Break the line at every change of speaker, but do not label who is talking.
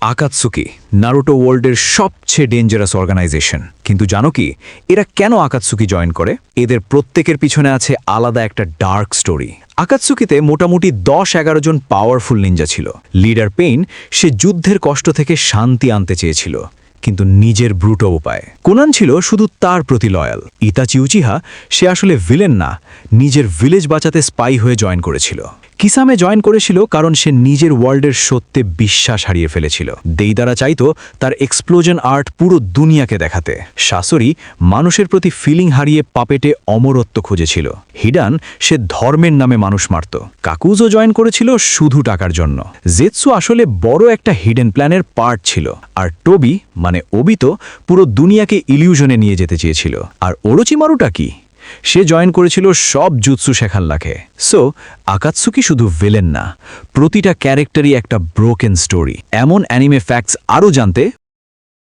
আকাতসুকি Naruto ওয়ার্ল্ডের সবচেয়ে dangerous organisation. কিন্তু জানো কি এরা কেন আকাতসুকি জয়েন করে? এদের প্রত্যেকের পিছনে আছে আলাদা একটা ডার্ক স্টোরি। আকাতসুকিতে মোটামুটি 10-11 জন পাওয়ারফুল নিনজা ছিল। লিডার পেইন সে যুদ্ধের কষ্ট থেকে শান্তি আনতে চেয়েছিল, কিন্তু নিজের ব্রুটো উপায়। কোনান ছিল শুধু তার প্রতি লয়াল। ইতাচি উচিহা সে আসলে ভিলেন না, নিজের ভিলেজ বাঁচাতে স্পাই হয়ে জয়েন করেছিল। কিসামে জয়েন করেছিল কারণ সে নিজের ওয়ার্ল্ডের সত্যে বিশ্বাস হারিয়ে ফেলেছিল। দেইদারা চাইতো তার এক্সপ্লোজন আর্ট পুরো দুনিয়াকে দেখাতে। শাসরি মানুষের প্রতি ফিলিং হারিয়ে পাপেটে অমরত্ব খুঁজেছিল। হিডান সে ধর্মের নামে মানুষ মারত। কাকুজো জয়েন করেছিল শুধু টাকার জন্য। জেৎসু আসলে বড় একটা হিডেন প্ল্যানের পার্ট ছিল। আর টোবি মানে ওবিতো পুরো দুনিয়াকে ইলিউশনে নিয়ে যেতে চেয়েছিল। আর ওরোচিমারুটা কি? সে জয়েন করেছিল সব জুৎসু শেখার লাখে। সো আকাতসুকি শুধু ভিলেন না, প্রতিটা ক্যারেক্টারই একটা ব্রোকেন স্টোরি। এমন অ্যানিমে ফ্যাক্টস আরও জানতে